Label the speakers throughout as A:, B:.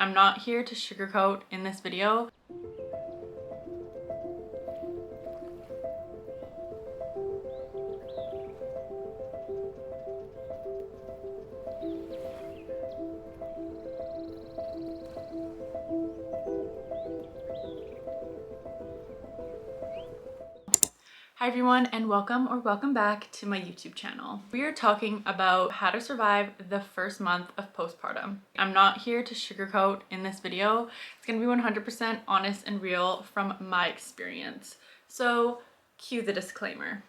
A: I'm not here to sugarcoat in this video. Hi everyone, and welcome back to my YouTube channel. We are talking about how to survive the first month of postpartum. I'm not here to sugarcoat in this video. It's gonna be 100% honest and real from my experience. So cue the disclaimer.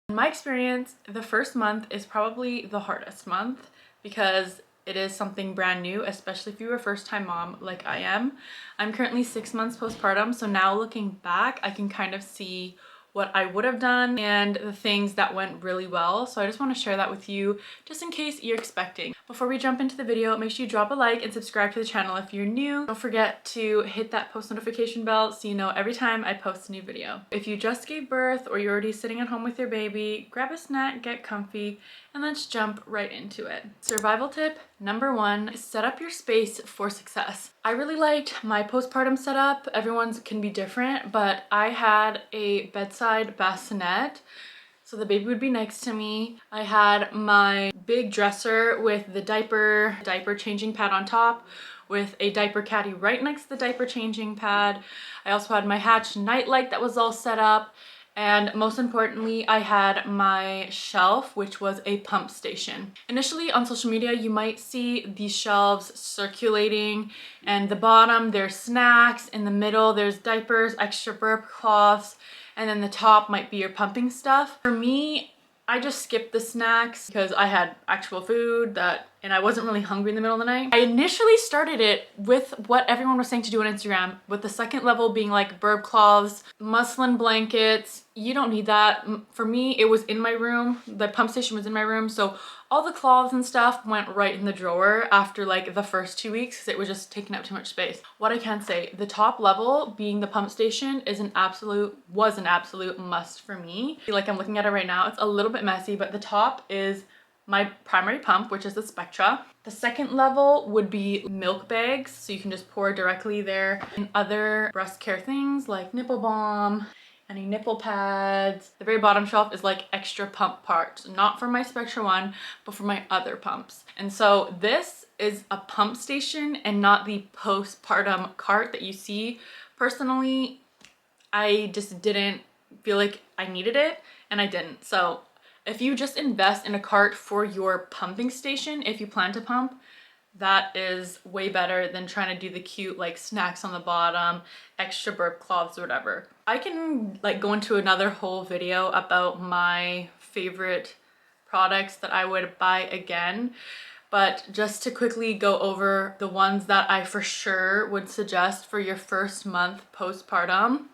A: In my experience, the first month is probably the hardest month because it is something brand new, especially if you're a first-time mom like I am. I'm currently 6 months postpartum, so now looking back, I can kind of see what I would have done and the things that went really well. So I just want to share that with you just in case you're expecting. Before we jump into the video, make sure you drop a like and subscribe to the channel if you're new. Don't forget to hit that post notification bell so you know every time I post a new video. If you just gave birth or you're already sitting at home with your baby, grab a snack, get comfy, and let's jump right into it. Survival tip number 1, set up your space for success. I really liked my postpartum setup. Everyone's can be different, but I had a bedside bassinet, so the baby would be next to me. I had my big dresser with the diaper changing pad on top with a diaper caddy right next to the diaper changing pad. I also had my Hatch nightlight that was all set up. And most importantly, I had my shelf, which was a pump station. Initially on social media, you might see these shelves circulating, and the bottom there's snacks, in the middle there's diapers, extra burp cloths, and then the top might be your pumping stuff. For me, I just skipped the snacks because I had actual food and I wasn't really hungry in the middle of the night. I initially started it with what everyone was saying to do on Instagram, with the second level being like burp cloths, muslin blankets. You don't need that. For me, it was in my room. The pump station was in my room, so all the cloths and stuff went right in the drawer after like the first 2 weeks because it was just taking up too much space. What I can say, the top level being the pump station was an absolute must for me. Like I'm looking at it right now, it's a little bit messy, but the top is my primary pump, which is the Spectra. The second level would be milk bags, so you can just pour directly there, and other breast care things like nipple balm, any nipple pads. The very bottom shelf is like extra pump parts, not for my Spectra one, but for my other pumps. And so this is a pump station and not the postpartum cart that you see. Personally, I just didn't feel like I needed it, and I didn't. So if you just invest in a cart for your pumping station, if you plan to pump, that is way better than trying to do the cute like snacks on the bottom, extra burp cloths or whatever. I can like go into another whole video about my favorite products that I would buy again, but just to quickly go over the ones that I for sure would suggest for your first month postpartum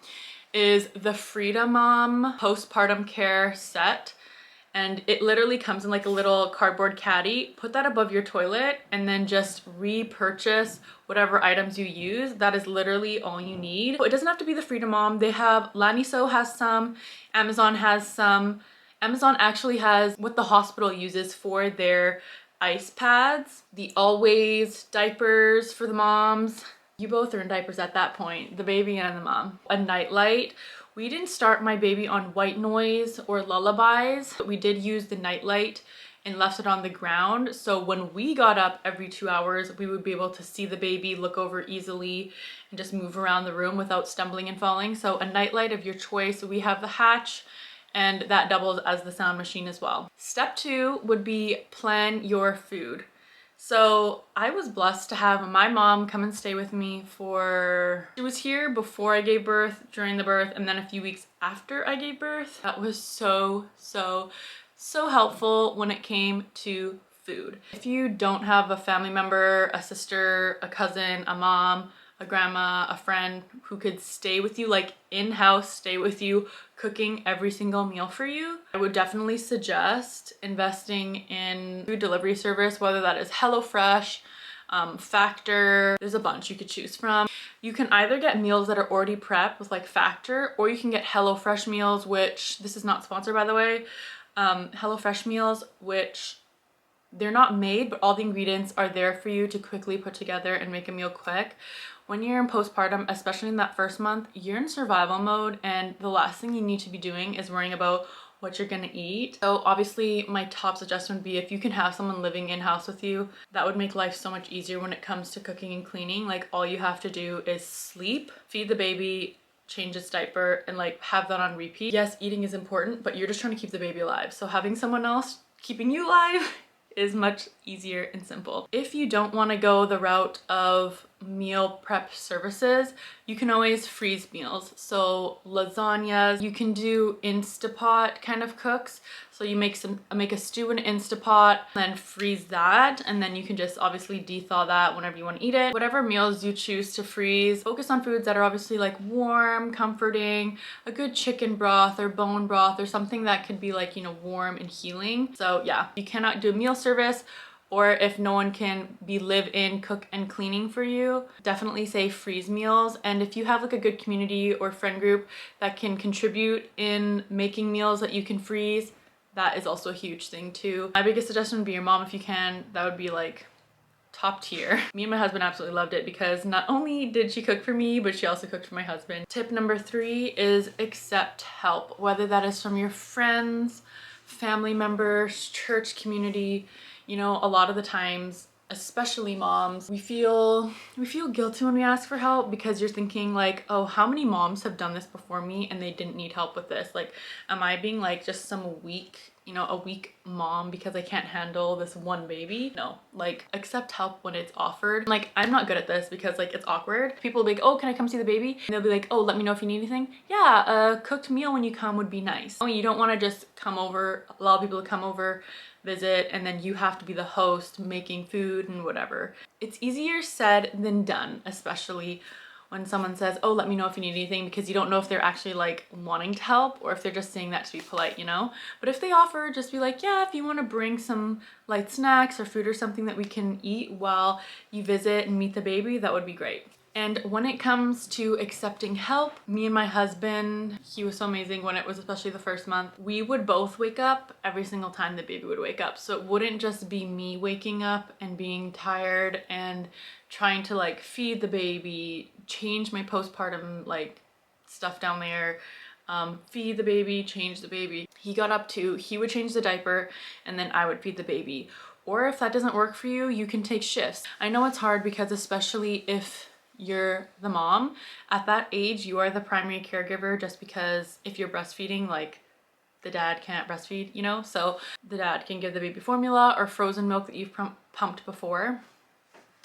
A: is the Freedom Mom postpartum care set. And it literally comes in like a little cardboard caddy. Put that above your toilet and then just repurchase whatever items you use. That is literally all you need. It doesn't have to be the Freedom Mom. They have, Laniso has some, Amazon has some. Amazon actually has what the hospital uses for their ice pads. The Always diapers for the moms. You both are in diapers at that point, the baby and the mom. A nightlight. We didn't start my baby on white noise or lullabies, but we did use the nightlight and left it on the ground. So when we got up every 2 hours, we would be able to see the baby, look over easily, and just move around the room without stumbling and falling. So a nightlight of your choice. We have the Hatch, and that doubles as the sound machine as well. Step 2 would be plan your food. So I was blessed to have my mom come and stay with me she was here before I gave birth, during the birth, and then a few weeks after I gave birth. That was so helpful when it came to food. If you don't have a family member, a sister, a cousin, a mom, a grandma, a friend who could stay with you, like in-house stay with you, cooking every single meal for you, I would definitely suggest investing in food delivery service, whether that is HelloFresh, Factor. There's a bunch you could choose from. You can either get meals that are already prepped with like Factor, or you can get HelloFresh meals, which this is not sponsored by the way. HelloFresh meals, which they're not made, but all the ingredients are there for you to quickly put together and make a meal quick. When you're in postpartum, especially in that first month, you're in survival mode, and the last thing you need to be doing is worrying about what you're gonna eat. So obviously my top suggestion would be, if you can have someone living in-house with you, that would make life so much easier when it comes to cooking and cleaning. Like, all you have to do is sleep, feed the baby, change its diaper, and like have that on repeat. Yes, eating is important, but you're just trying to keep the baby alive. So having someone else keeping you alive is much easier and simple. If you don't want to go the route of meal prep services, you can always freeze meals. So lasagnas, you can do Instapot kind of cooks. So you make a stew in Instapot, then freeze that, and then you can just obviously de-thaw that whenever you want to eat it. Whatever meals you choose to freeze, focus on foods that are obviously like warm, comforting, a good chicken broth or bone broth or something that could be like, you know, warm and healing. So yeah, you cannot do a meal service, or if no one can be live-in, cook and cleaning for you, definitely say freeze meals. And if you have like a good community or friend group that can contribute in making meals that you can freeze, that is also a huge thing too. My biggest suggestion would be your mom if you can. That would be like top tier. Me and my husband absolutely loved it, because not only did she cook for me, but she also cooked for my husband. Tip number 3 is accept help, whether that is from your friends, family members, church community. You know, a lot of the times, especially moms, we feel guilty when we ask for help, because you're thinking like, oh, how many moms have done this before me and they didn't need help with this? Like, am I being like just some weak, you know, a weak mom because I can't handle this one baby? No, like, accept help when it's offered. Like, I'm not good at this because like it's awkward. People will be like, oh, can I come see the baby? And they'll be like, oh, let me know if you need anything. Yeah, a cooked meal when you come would be nice. Oh, you don't want to just come over, allow people to come over, visit, and then you have to be the host making food and whatever. It's easier said than done, especially when someone says, oh, let me know if you need anything, because you don't know if they're actually like wanting to help or if they're just saying that to be polite, you know? But if they offer, just be like, yeah, if you want to bring some light snacks or food or something that we can eat while you visit and meet the baby, that would be great. And when it comes to accepting help, me and my husband, he was so amazing when it was especially the first month, we would both wake up every single time the baby would wake up. So it wouldn't just be me waking up and being tired and trying to like feed the baby, change my postpartum like stuff down there, feed the baby, change the baby. He got up too, he would change the diaper, and then I would feed the baby. Or if that doesn't work for you, you can take shifts. I know it's hard, because especially if you're the mom, at that age you are the primary caregiver, just because if you're breastfeeding, like, the dad can't breastfeed, you know? So the dad can give the baby formula or frozen milk that you've pumped before.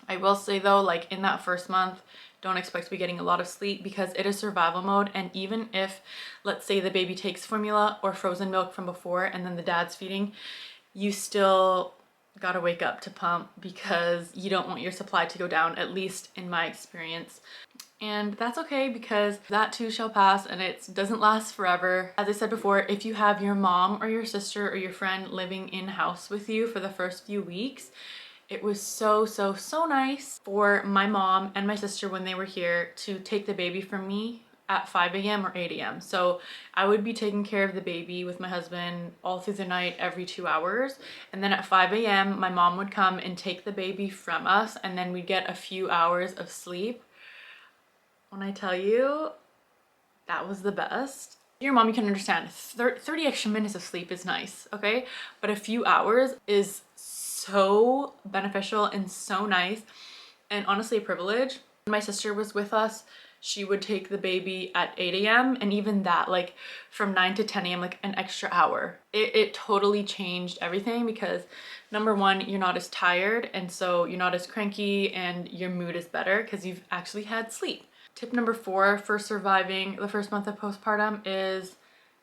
A: I will say though, like, in that first month, don't expect to be getting a lot of sleep, because it is survival mode. And even if, let's say, the baby takes formula or frozen milk from before and then the dad's feeding, you still gotta wake up to pump, because you don't want your supply to go down, at least in my experience. And that's okay, because that too shall pass, and it doesn't last forever. As I said before, if you have your mom or your sister or your friend living in-house with you for the first few weeks, it was so nice for my mom and my sister, when they were here, to take the baby from me at 5 a.m. or 8 a.m. So I would be taking care of the baby with my husband all through the night, every 2 hours. And then at 5 a.m. my mom would come and take the baby from us, and then we'd get a few hours of sleep. When I tell you, that was the best. Your mom, you can understand 30 extra minutes of sleep is nice, okay? But a few hours is so beneficial and so nice, and honestly a privilege. When my sister was with us, she would take the baby at 8 a.m. and even that, like, from 9 to 10 a.m., like an extra hour. It totally changed everything, because number one, you're not as tired, and so you're not as cranky, and your mood is better because you've actually had sleep. Tip number 4 for surviving the first month of postpartum is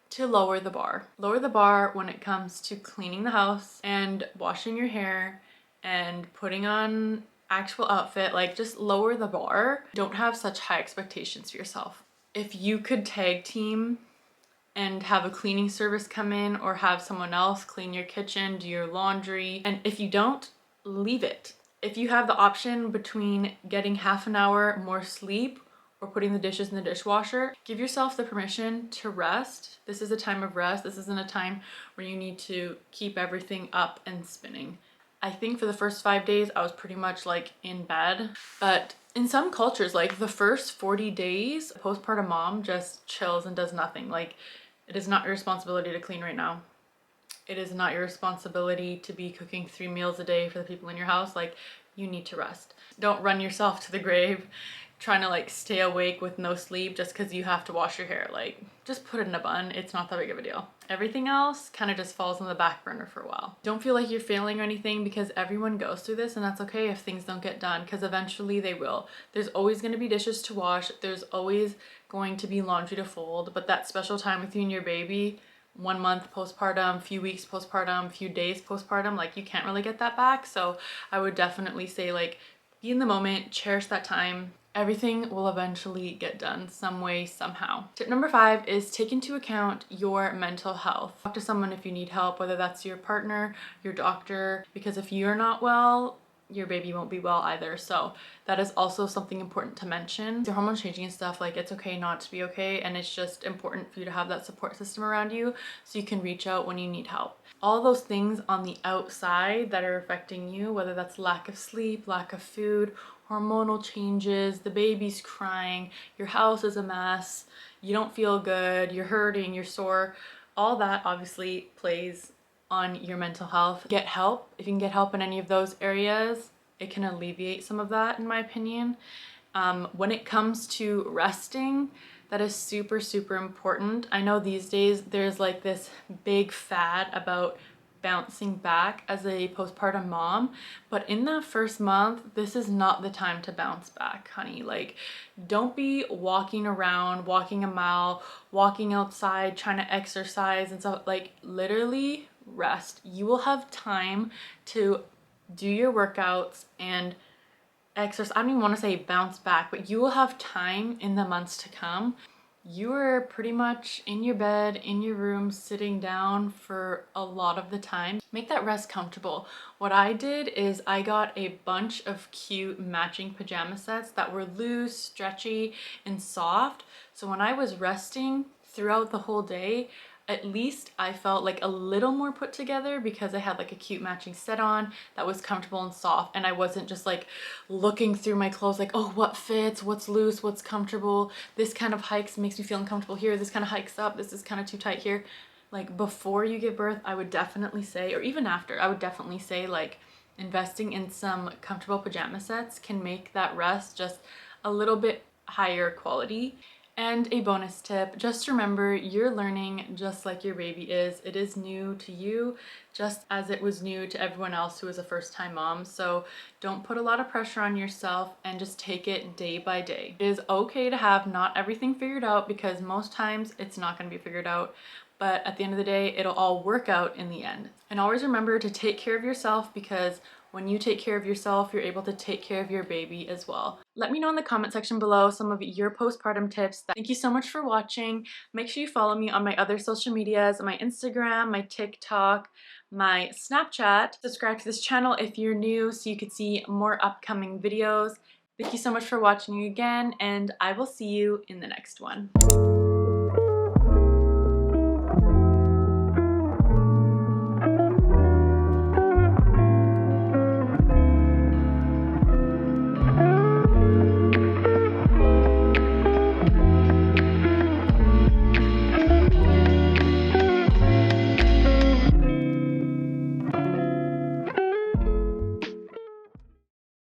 A: to lower the bar. Lower the bar when it comes to cleaning the house and washing your hair and putting on actual outfit. Like, just lower the bar. Don't have such high expectations for yourself. If you could tag team and have a cleaning service come in, or have someone else clean your kitchen, do your laundry, and if you don't, leave it. If you have the option between getting half an hour more sleep or putting the dishes in the dishwasher, give yourself the permission to rest. This is a time of rest. This isn't a time where you need to keep everything up and spinning. I think for the first 5 days, I was pretty much like in bed. But in some cultures, like the first 40 days, a postpartum mom just chills and does nothing. Like, it is not your responsibility to clean right now. It is not your responsibility to be cooking 3 meals a day for the people in your house. Like, you need to rest. Don't run yourself to the grave trying to like stay awake with no sleep just because you have to wash your hair. Like, just put it in a bun. It's not that big of a deal. Everything else kind of just falls on the back burner for a while. Don't feel like you're failing or anything, because everyone goes through this, and that's okay if things don't get done, because eventually they will. There's always going to be dishes to wash. There's always going to be laundry to fold, but that special time with you and your baby, 1 month postpartum, few weeks postpartum, few days postpartum, like you can't really get that back. So I would definitely say like be in the moment, cherish that time. Everything will eventually get done some way, somehow. Tip number 5 is take into account your mental health. Talk to someone if you need help, whether that's your partner, your doctor, because if you're not well, your baby won't be well either. So that is also something important to mention. Your hormones changing and stuff, like it's okay not to be okay, and it's just important for you to have that support system around you so you can reach out when you need help. All those things on the outside that are affecting you, whether that's lack of sleep, lack of food, hormonal changes, the baby's crying, your house is a mess, you don't feel good, you're hurting, you're sore, all that obviously plays on your mental health. Get help. If you can get help in any of those areas, it can alleviate some of that, in my opinion. When it comes to resting, that is super, super important. I know these days there's like this big fad about bouncing back as a postpartum mom, but in that first month, this is not the time to bounce back, honey. Like, don't be walking around, walking a mile, walking outside, trying to exercise and stuff. Like, literally rest. You will have time to do your workouts and exercise. I don't even want to say bounce back, but you will have time in the months to come. You are pretty much in your bed, in your room, sitting down for a lot of the time. Make that rest comfortable. What I did is I got a bunch of cute matching pajama sets that were loose, stretchy, and soft. So when I was resting throughout the whole day, at least I felt like a little more put together because I had like a cute matching set on that was comfortable and soft, and I wasn't just like looking through my clothes like, oh, what fits, what's loose, what's comfortable, this kind of hikes makes me feel uncomfortable here, this kind of hikes up, this is kind of too tight here. Like, before you give birth, I would definitely say, or even after, I would definitely say like investing in some comfortable pajama sets can make that rest just a little bit higher quality. And a bonus tip, just remember, you're learning just like your baby is. It is new to you, just as it was new to everyone else who was a first-time mom. So don't put a lot of pressure on yourself and just take it day by day. It is okay to have not everything figured out, because most times it's not going to be figured out. But at the end of the day, it'll all work out in the end. And always remember to take care of yourself, because when you take care of yourself, you're able to take care of your baby as well. Let me know in the comment section below some of your postpartum tips. Thank you so much for watching. Make sure you follow me on my other social medias, my Instagram, my TikTok, my Snapchat. Subscribe to this channel if you're new so you could see more upcoming videos. Thank you so much for watching again, and I will see you in the next one.